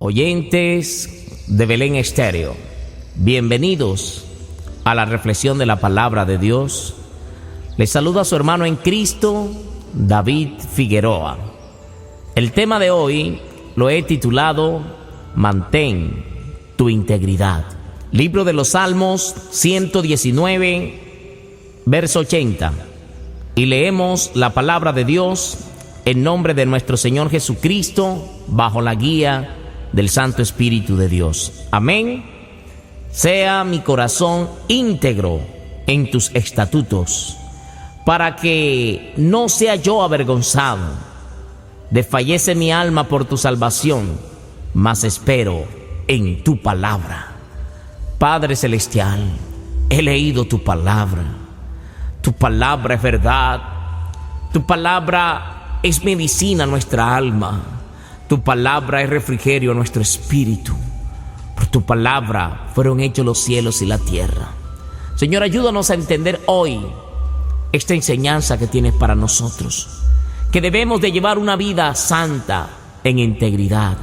Oyentes de Belén Estéreo, bienvenidos a la reflexión de la palabra de Dios. Les saluda a su hermano en Cristo, David Figueroa. El tema de hoy lo he titulado Mantén tu integridad. Libro de los Salmos 119, verso 80. Y leemos la palabra de Dios en nombre de nuestro Señor Jesucristo, bajo la guía del Santo Espíritu de Dios. Amén. Sea mi corazón íntegro en tus estatutos, para que no sea yo avergonzado. Desfallece mi alma por tu salvación, mas espero en tu palabra. Padre Celestial, he leído tu palabra. Tu palabra es verdad. Tu palabra es medicina a nuestra alma. Tu palabra es refrigerio a nuestro espíritu. Por tu palabra fueron hechos los cielos y la tierra. Señor, ayúdanos a entender hoy esta enseñanza que tienes para nosotros, que debemos de llevar una vida santa en integridad.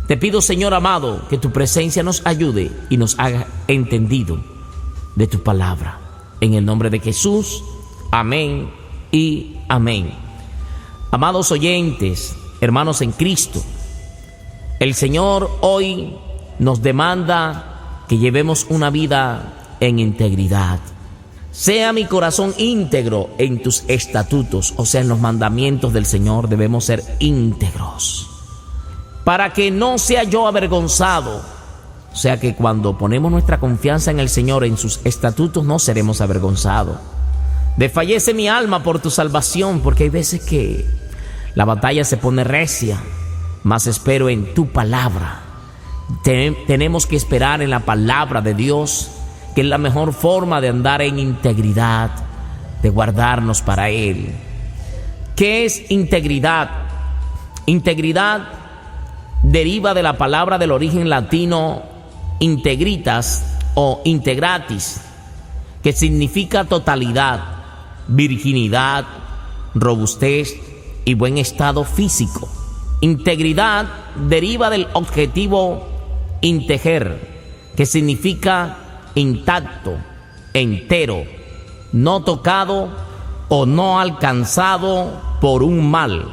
Te pido, Señor amado, que tu presencia nos ayude y nos haga entendido de tu palabra. En el nombre de Jesús, amén y amén. Amados oyentes, hermanos en Cristo, el Señor hoy nos demanda que llevemos una vida en integridad. Sea mi corazón íntegro en tus estatutos, o sea, en los mandamientos del Señor debemos ser íntegros, para que no sea yo avergonzado. O sea que cuando ponemos nuestra confianza en el Señor, en sus estatutos, no seremos avergonzados. Desfallece mi alma por tu salvación, porque hay veces que la batalla se pone recia, mas espero en tu palabra. Tenemos que esperar en la palabra de Dios, que es la mejor forma de andar en integridad, de guardarnos para Él. ¿Qué es integridad? Integridad deriva de la palabra del origen latino integritas o integratis, que significa totalidad, virginidad, robustez y buen estado físico. Integridad deriva del adjetivo integer, que significa intacto, entero, no tocado o no alcanzado por un mal.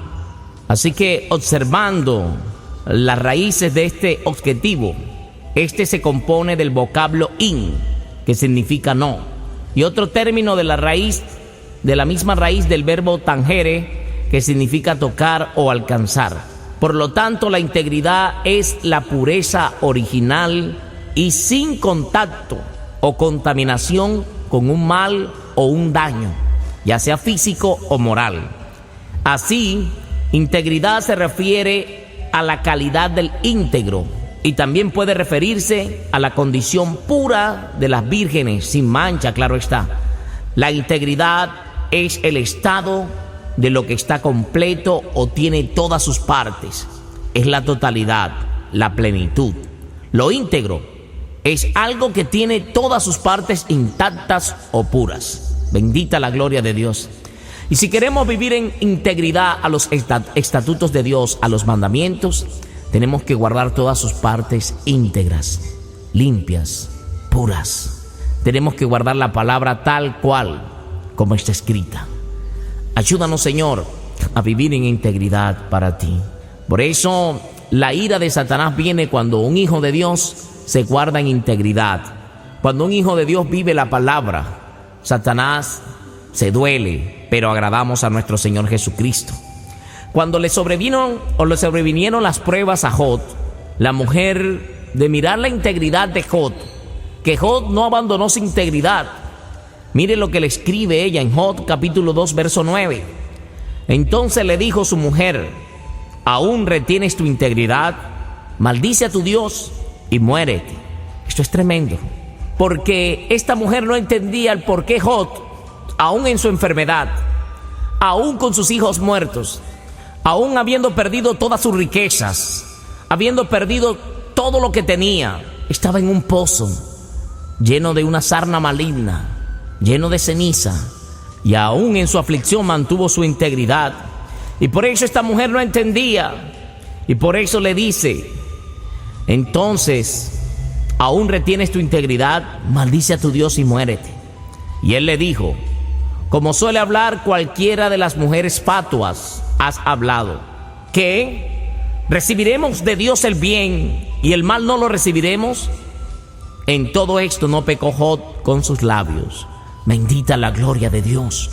Así que observando las raíces de este adjetivo, este se compone del vocablo in, que significa no, y otro término de la misma raíz del verbo tangere, que significa tocar o alcanzar. Por lo tanto, la integridad es la pureza original y sin contacto o contaminación con un mal o un daño, ya sea físico o moral. Así, integridad se refiere a la calidad del íntegro y también puede referirse a la condición pura de las vírgenes, sin mancha, claro está. La integridad es el estado de lo que está completo o tiene todas sus partes. Es la totalidad, la plenitud. Lo íntegro es algo que tiene todas sus partes intactas o puras. Bendita la gloria de Dios. Y si queremos vivir en integridad a los estatutos de Dios, a los mandamientos, tenemos que guardar todas sus partes íntegras, limpias, puras. Tenemos que guardar la palabra tal cual como está escrita. Ayúdanos, Señor, a vivir en integridad para ti. Por eso la ira de Satanás viene cuando un hijo de Dios se guarda en integridad. Cuando un hijo de Dios vive la palabra, Satanás se duele, pero agradamos a nuestro Señor Jesucristo. Cuando le sobrevinieron las pruebas a Job, la mujer, de mirar la integridad de Job, que Job no abandonó su integridad. Mire lo que le escribe ella en Job capítulo 2, verso 9. Entonces le dijo su mujer: ¿aún retienes tu integridad? Maldice a tu Dios y muérete. Esto es tremendo, porque esta mujer no entendía el por qué Job, aún en su enfermedad, aún con sus hijos muertos, aún habiendo perdido todas sus riquezas, habiendo perdido todo lo que tenía, estaba en un pozo lleno de una sarna maligna, lleno de ceniza, y aún en su aflicción mantuvo su integridad. Y por eso esta mujer no entendía, y por eso le dice: Entonces, ¿aún retienes tu integridad? Maldice a tu Dios y muérete. Y él le dijo: como suele hablar cualquiera de las mujeres fatuas, has hablado. ¿Qué? ¿Recibiremos de Dios el bien y el mal no lo recibiremos? En todo esto no pecó Job con sus labios. Bendita la gloria de Dios.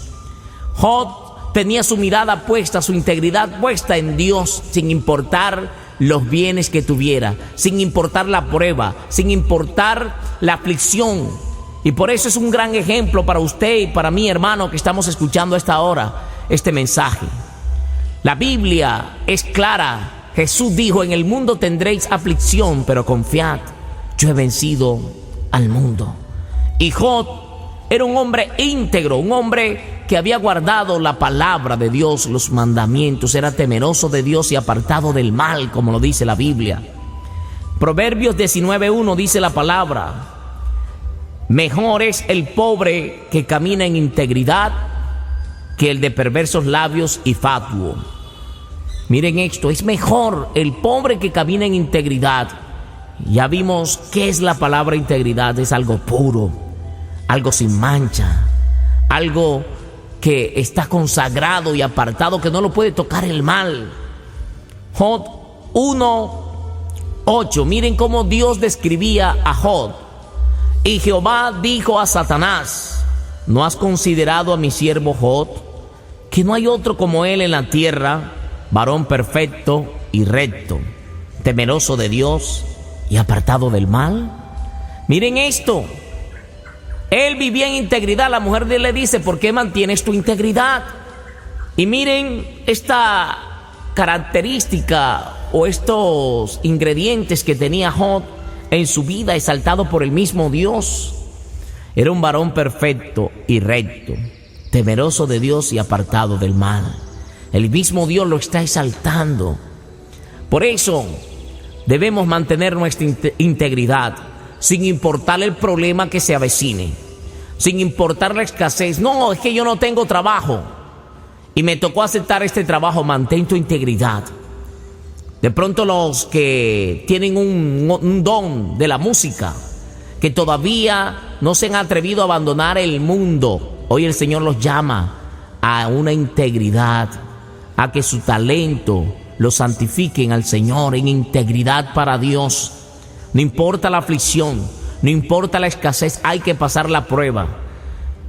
Job tenía su mirada puesta, su integridad puesta en Dios, sin importar los bienes que tuviera, sin importar la prueba, sin importar la aflicción. Y por eso es un gran ejemplo para usted y para mí, hermano, que estamos escuchando a esta hora este mensaje. La Biblia es clara. Jesús dijo: en el mundo tendréis aflicción, pero confiad, yo he vencido al mundo. Y Job era un hombre íntegro, un hombre que había guardado la palabra de Dios, los mandamientos, era temeroso de Dios y apartado del mal, como lo dice la Biblia. Proverbios 19:1 dice la palabra: mejor es el pobre que camina en integridad que el de perversos labios y fatuo. Miren esto, es mejor el pobre que camina en integridad. Ya vimos qué es la palabra integridad: es algo puro, algo sin mancha, algo que está consagrado y apartado, que no lo puede tocar el mal. Job 1:8, miren cómo Dios describía a Job. Y Jehová dijo a Satanás: ¿no has considerado a mi siervo Job, que no hay otro como él en la tierra, varón perfecto y recto, temeroso de Dios y apartado del mal? Miren esto, él vivía en integridad. La mujer le dice: ¿por qué mantienes tu integridad? Y miren esta característica o estos ingredientes que tenía Job en su vida, exaltado por el mismo Dios. Era un varón perfecto y recto, temeroso de Dios y apartado del mal. El mismo Dios lo está exaltando. Por eso debemos mantener nuestra integridad, sin importar el problema que se avecine, sin importar la escasez. No, es que yo no tengo trabajo y me tocó aceptar este trabajo. Mantén tu integridad. De pronto los que tienen un don de la música, que todavía no se han atrevido a abandonar el mundo, hoy el Señor los llama a una integridad, a que su talento lo santifiquen al Señor en integridad para Dios. No importa la aflicción, no importa la escasez, hay que pasar la prueba.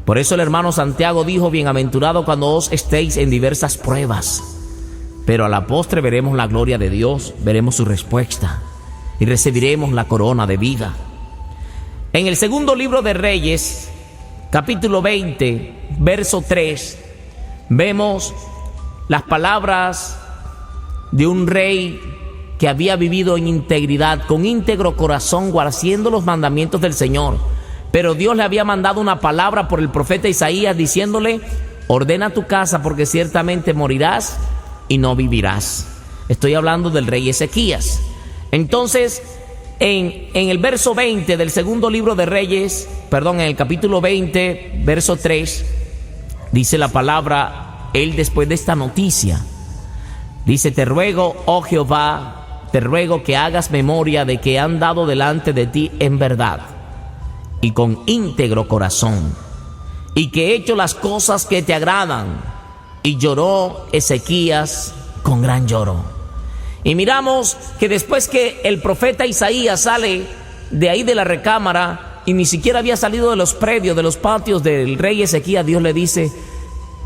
Por eso el hermano Santiago dijo: bienaventurado cuando os estéis en diversas pruebas, pero a la postre veremos la gloria de Dios, veremos su respuesta y recibiremos la corona de vida. En el segundo libro de Reyes, capítulo 20, verso 3, vemos las palabras de un rey que había vivido en integridad, con íntegro corazón, guardando los mandamientos del Señor. Pero Dios le había mandado una palabra por el profeta Isaías diciéndole: ordena tu casa, porque ciertamente morirás y no vivirás. Estoy hablando del rey Ezequías. Entonces, en el verso 20 del segundo libro de Reyes, en el capítulo 20, verso 3, dice la palabra, él después de esta noticia, dice: te ruego, oh Jehová, te ruego que hagas memoria de que he andado delante de ti en verdad y con íntegro corazón, y que he hecho las cosas que te agradan. Y lloró Ezequías con gran lloro. Y miramos que después que el profeta Isaías sale de ahí de la recámara, y ni siquiera había salido de los predios, de los patios del rey Ezequías, Dios le dice: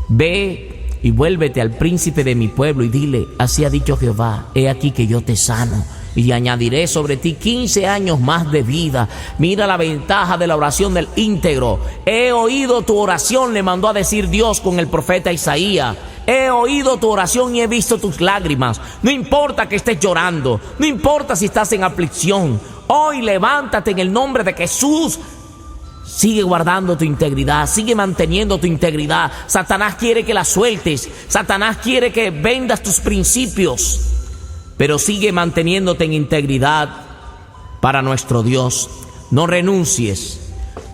ve y vuélvete al príncipe de mi pueblo y dile: así ha dicho Jehová, he aquí que yo te sano y añadiré sobre ti 15 años más de vida. Mira la ventaja de la oración del íntegro. He oído tu oración, le mandó a decir Dios con el profeta Isaías. He oído tu oración y he visto tus lágrimas. No importa que estés llorando, no importa si estás en aflicción, hoy levántate en el nombre de Jesús. Sigue guardando tu integridad, sigue manteniendo tu integridad. Satanás quiere que la sueltes, Satanás quiere que vendas tus principios, pero sigue manteniéndote en integridad para nuestro Dios. No renuncies,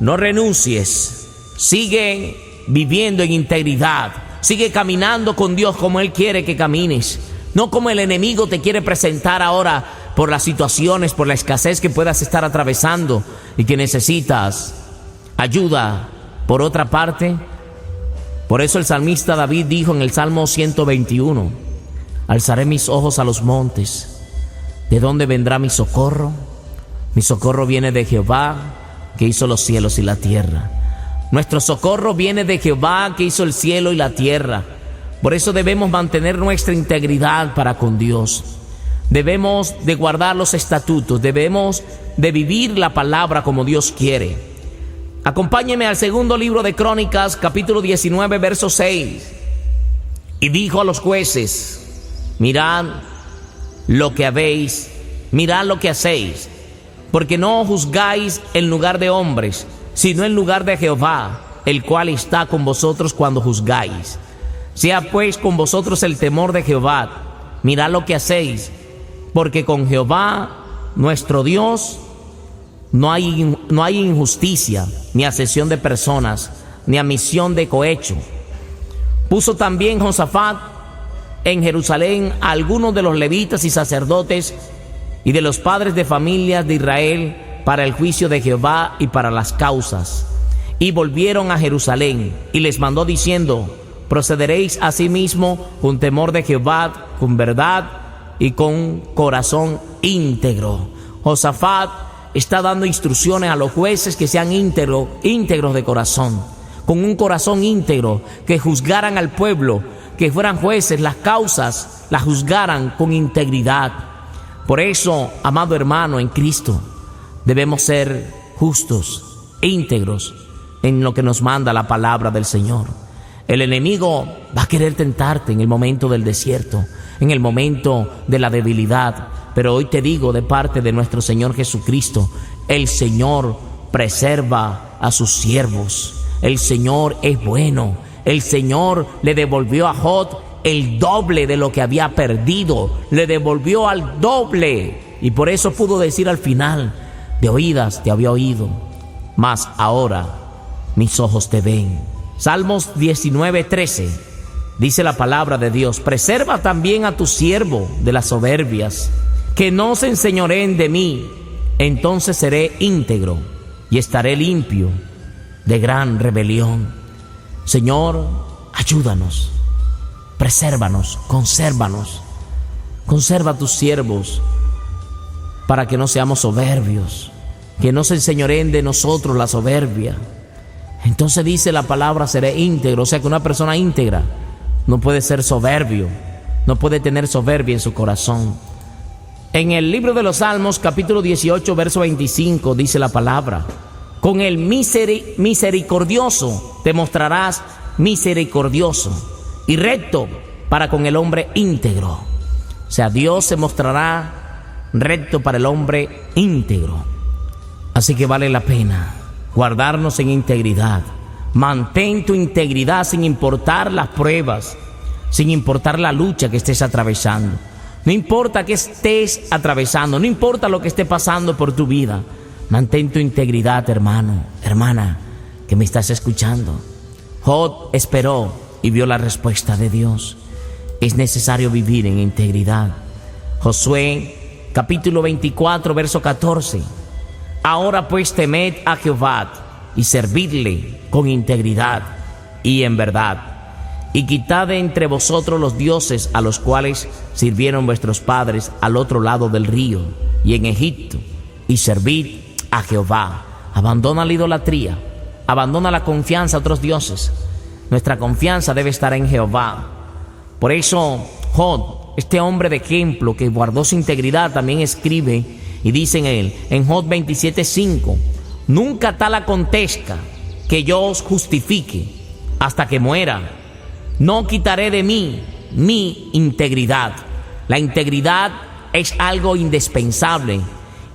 no renuncies. Sigue viviendo en integridad. Sigue caminando con Dios como Él quiere que camines, no como el enemigo te quiere presentar ahora por las situaciones, por la escasez que puedas estar atravesando y que necesitas ayuda por otra parte. Por eso el salmista David dijo en el Salmo 121: alzaré mis ojos a los montes. ¿De dónde vendrá mi socorro? Mi socorro viene de Jehová, que hizo los cielos y la tierra. Nuestro socorro viene de Jehová, que hizo el cielo y la tierra. Por eso debemos mantener nuestra integridad para con Dios. Debemos de guardar los estatutos, debemos de vivir la palabra como Dios quiere. Acompáñeme al segundo libro de Crónicas, capítulo 19, verso 6. Y dijo a los jueces: mirad lo que habéis, mirad lo que hacéis, porque no juzgáis en lugar de hombres, sino en lugar de Jehová, el cual está con vosotros cuando juzgáis. Sea pues con vosotros el temor de Jehová. Mirad lo que hacéis, porque con Jehová nuestro Dios no hay injusticia, ni asesión de personas, ni admisión de cohecho. Puso también Josafat en Jerusalén a algunos de los levitas y sacerdotes y de los padres de familias de Israel para el juicio de Jehová y para las causas. Y volvieron a Jerusalén, y les mandó diciendo: procederéis asimismo con temor de Jehová, con verdad y con corazón íntegro. Josafat está dando instrucciones a los jueces que sean íntegros de corazón, con un corazón íntegro, que juzgaran al pueblo, que fueran jueces, las causas las juzgaran con integridad. Por eso, amado hermano en Cristo, debemos ser justos, íntegros en lo que nos manda la palabra del Señor. El enemigo va a querer tentarte en el momento del desierto, en el momento de la debilidad. Pero hoy te digo, de parte de nuestro Señor Jesucristo, el Señor preserva a sus siervos. El Señor es bueno. El Señor le devolvió a Job el doble de lo que había perdido. Le devolvió al doble. Y por eso pudo decir al final: de oídas te había oído, mas ahora mis ojos te ven. Salmos 19:13. Dice la palabra de Dios: preserva también a tu siervo de las soberbias, que no se enseñoreen de mí. Entonces seré íntegro y estaré limpio de gran rebelión. Señor, ayúdanos, presérvanos, consérvanos. Conserva a tus siervos para que no seamos soberbios, que no se enseñoreen de nosotros la soberbia. Entonces dice la palabra: seré íntegro. O sea que una persona íntegra no puede ser soberbio, no puede tener soberbia en su corazón. En el libro de los Salmos, capítulo 18, verso 25, dice la palabra: con el misericordioso te mostrarás misericordioso y recto para con el hombre íntegro. O sea, Dios se mostrará recto para el hombre íntegro. Así que vale la pena guardarnos en integridad. Mantén tu integridad sin importar las pruebas, sin importar la lucha que estés atravesando. No importa qué estés atravesando, no importa lo que esté pasando por tu vida. Mantén tu integridad, hermano, hermana, que me estás escuchando. Job esperó y vio la respuesta de Dios. Es necesario vivir en integridad. Josué, capítulo 24, verso 14. Ahora pues temed a Jehová y servidle con integridad y en verdad. Y quitad de entre vosotros los dioses a los cuales sirvieron vuestros padres al otro lado del río y en Egipto, y servid a Jehová. Abandona la idolatría, abandona la confianza a otros dioses. Nuestra confianza debe estar en Jehová. Por eso Job, este hombre de ejemplo que guardó su integridad, también escribe y dice en él, en Job 27:5: nunca tal acontezca que yo os justifique hasta que muera. No quitaré de mí mi integridad. La integridad es algo indispensable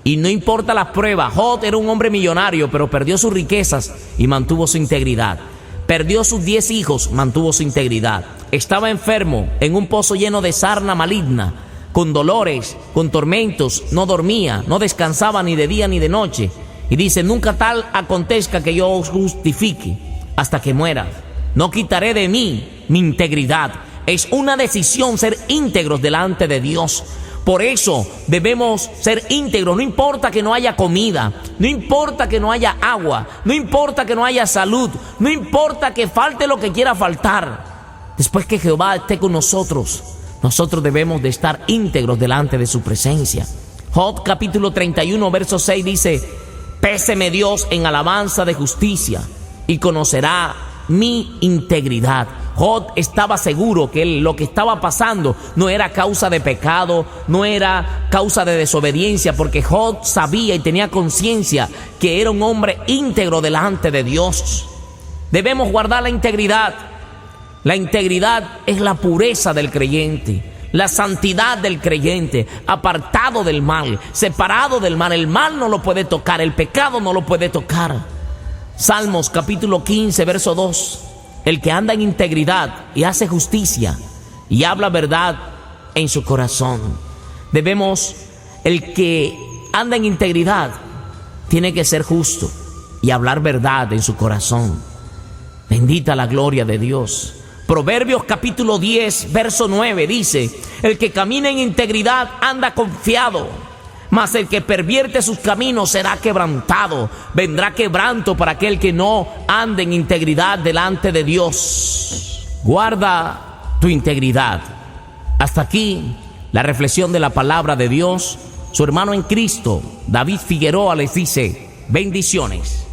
y no importa las pruebas. Job era un hombre millonario, pero perdió sus riquezas y mantuvo su integridad. Perdió sus 10 hijos, mantuvo su integridad. Estaba enfermo en un pozo lleno de sarna maligna, con dolores, con tormentos, no dormía, no descansaba ni de día ni de noche. Y dice: nunca tal acontezca que yo os justifique hasta que muera. No quitaré de mí mi integridad. Es una decisión ser íntegros delante de Dios. Por eso debemos ser íntegros. No importa que no haya comida, no importa que no haya agua, no importa que no haya salud, no importa que falte lo que quiera faltar. Después que Jehová esté con nosotros, nosotros debemos de estar íntegros delante de su presencia. Job capítulo 31 verso 6 dice: péseme Dios en alabanza de justicia y conocerá mi integridad. Job estaba seguro que lo que estaba pasando no era causa de pecado, no era causa de desobediencia, porque Job sabía y tenía conciencia que era un hombre íntegro delante de Dios. Debemos guardar la integridad. La integridad es la pureza del creyente, la santidad del creyente, apartado del mal, separado del mal. El mal no lo puede tocar, el pecado no lo puede tocar. Salmos capítulo 15 verso 2: el que anda en integridad y hace justicia y habla verdad en su corazón. El que anda en integridad tiene que ser justo y hablar verdad en su corazón. Bendita la gloria de Dios. Proverbios capítulo 10 verso 9 dice: el que camina en integridad anda confiado, mas el que pervierte sus caminos será quebrantado. Vendrá quebranto para aquel que no ande en integridad delante de Dios. Guarda tu integridad. Hasta aquí la reflexión de la palabra de Dios. Su hermano en Cristo, David Figueroa, les dice: bendiciones.